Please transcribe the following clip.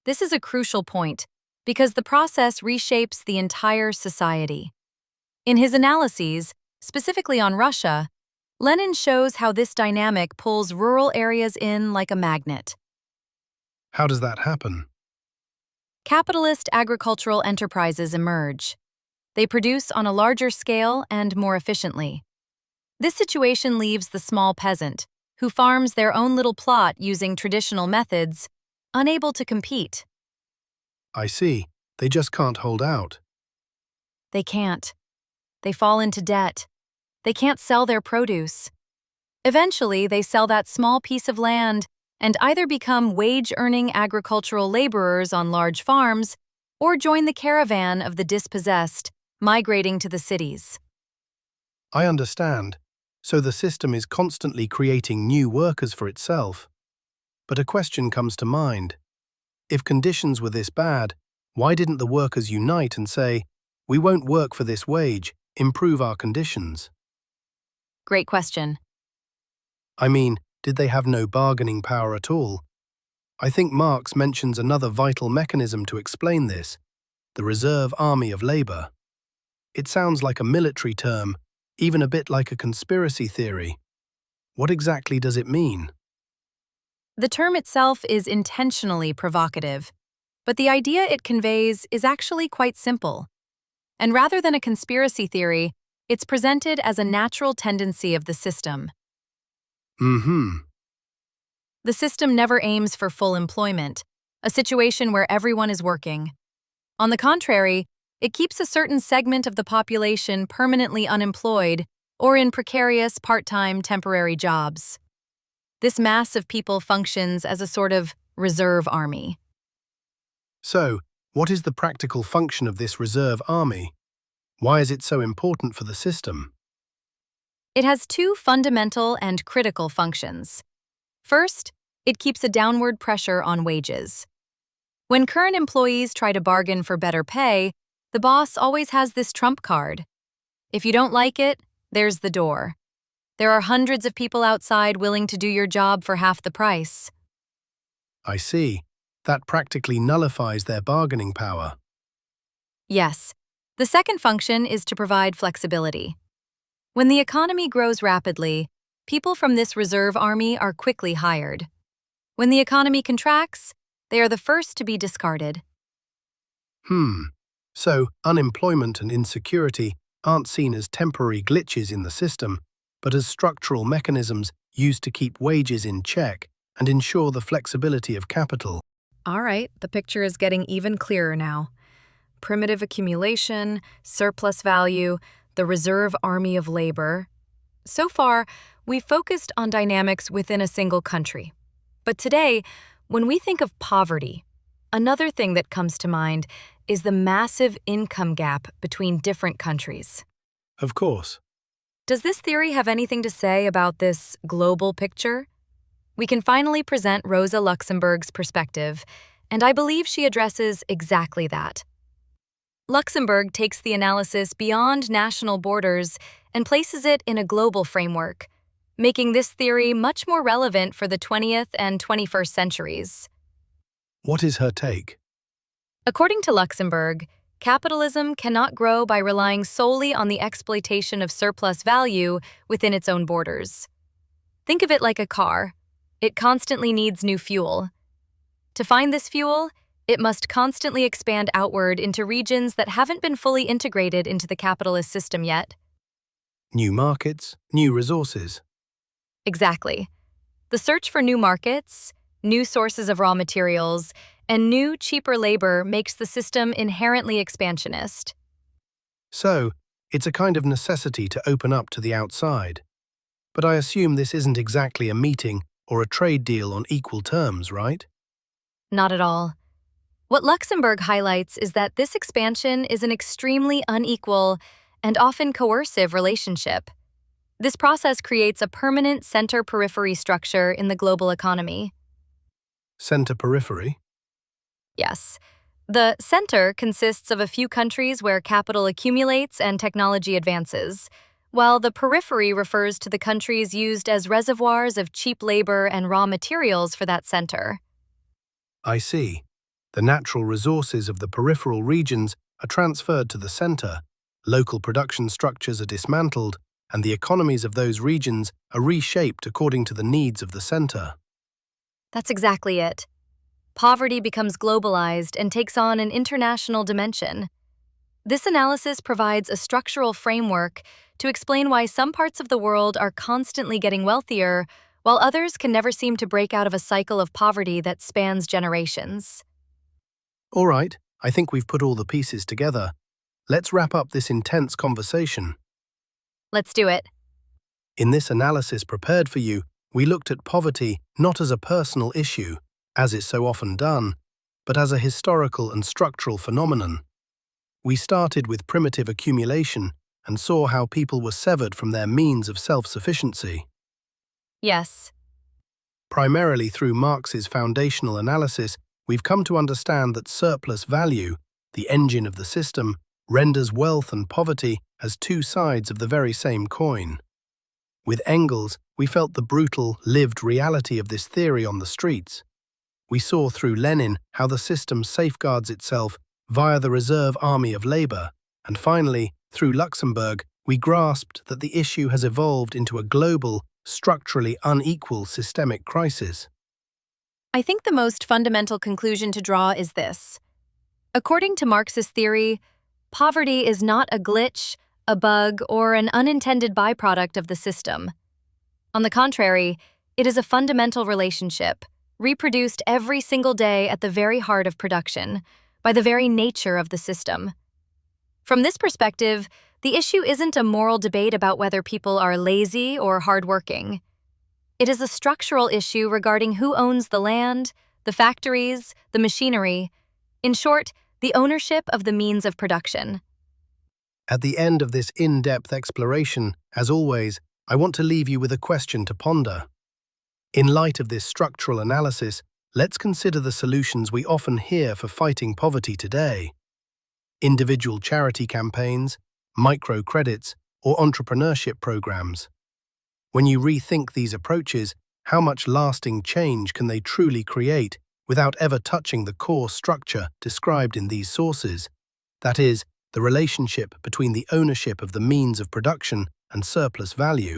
This is a crucial point because the process reshapes the entire society. In his analyses, specifically on Russia, Lenin shows how this dynamic pulls rural areas in like a magnet. How does that happen? Capitalist agricultural enterprises emerge. They produce on a larger scale and more efficiently. This situation leaves the small peasant, who farms their own little plot using traditional methods, unable to compete. I see. They just can't hold out. They can't. They fall into debt. They can't sell their produce. Eventually, they sell that small piece of land and either become wage-earning agricultural laborers on large farms or join the caravan of the dispossessed, migrating to the cities. I understand. So the system is constantly creating new workers for itself. But a question comes to mind. If conditions were this bad, why didn't the workers unite and say, "We won't work for this wage, improve our conditions"? Great question. I mean, did they have no bargaining power at all? I think Marx mentions another vital mechanism to explain this, the reserve army of labor. It sounds like a military term, even a bit like a conspiracy theory. What exactly does it mean? The term itself is intentionally provocative, but the idea it conveys is actually quite simple. And rather than a conspiracy theory, it's presented as a natural tendency of the system. The system never aims for full employment, a situation where everyone is working. On the contrary, it keeps a certain segment of the population permanently unemployed or in precarious part-time temporary jobs. This mass of people functions as a sort of reserve army. So, what is the practical function of this reserve army? Why is it so important for the system? It has two fundamental and critical functions. First, it keeps a downward pressure on wages. When current employees try to bargain for better pay, the boss always has this trump card. If you don't like it, there's the door. There are hundreds of people outside willing to do your job for half the price. I see. That practically nullifies their bargaining power. Yes. The second function is to provide flexibility. When the economy grows rapidly, people from this reserve army are quickly hired. When the economy contracts, they are the first to be discarded. So, unemployment and insecurity aren't seen as temporary glitches in the system, but as structural mechanisms used to keep wages in check and ensure the flexibility of capital. All right, the picture is getting even clearer now. Primitive accumulation, surplus value, the reserve army of labor. So far, we've focused on dynamics within a single country. But today, when we think of poverty, another thing that comes to mind is the massive income gap between different countries. Of course. Does this theory have anything to say about this global picture? We can finally present Rosa Luxemburg's perspective, and I believe she addresses exactly that. Luxemburg takes the analysis beyond national borders and places it in a global framework, making this theory much more relevant for the 20th and 21st centuries. What is her take? According to Luxemburg, capitalism cannot grow by relying solely on the exploitation of surplus value within its own borders. Think of it like a car. It constantly needs new fuel. To find this fuel, it must constantly expand outward into regions that haven't been fully integrated into the capitalist system yet. New markets, new resources. Exactly. The search for new markets, new sources of raw materials, and new, cheaper labor makes the system inherently expansionist. So, it's a kind of necessity to open up to the outside. But I assume this isn't exactly a meeting or a trade deal on equal terms, right? Not at all. What Luxemburg highlights is that this expansion is an extremely unequal and often coercive relationship. This process creates a permanent center-periphery structure in the global economy. Center-periphery? Yes. The center consists of a few countries where capital accumulates and technology advances, while the periphery refers to the countries used as reservoirs of cheap labor and raw materials for that center. I see. The natural resources of the peripheral regions are transferred to the center, local production structures are dismantled, and the economies of those regions are reshaped according to the needs of the center. That's exactly it. Poverty becomes globalized and takes on an international dimension. This analysis provides a structural framework to explain why some parts of the world are constantly getting wealthier, while others can never seem to break out of a cycle of poverty that spans generations. All right, I think we've put all the pieces together. Let's wrap up this intense conversation. Let's do it. In this analysis prepared for you, we looked at poverty not as a personal issue, as is so often done, but as a historical and structural phenomenon. We started with primitive accumulation and saw how people were severed from their means of self-sufficiency. Yes. Primarily through Marx's foundational analysis, we've come to understand that surplus value, the engine of the system, renders wealth and poverty as two sides of the very same coin. With Engels, we felt the brutal, lived reality of this theory on the streets. We saw through Lenin how the system safeguards itself via the reserve army of labor, and finally, through Luxemburg, we grasped that the issue has evolved into a global, structurally unequal systemic crisis. I think the most fundamental conclusion to draw is this. According to Marxist theory, poverty is not a glitch, a bug, or an unintended byproduct of the system. On the contrary, it is a fundamental relationship, reproduced every single day at the very heart of production, by the very nature of the system. From this perspective, the issue isn't a moral debate about whether people are lazy or hardworking. It is a structural issue regarding who owns the land, the factories, the machinery, in short, the ownership of the means of production. At the end of this in-depth exploration, as always, I want to leave you with a question to ponder. In light of this structural analysis, let's consider the solutions we often hear for fighting poverty today. Individual charity campaigns, microcredits, or entrepreneurship programs. When you rethink these approaches, how much lasting change can they truly create without ever touching the core structure described in these sources? That is, the relationship between the ownership of the means of production and surplus value.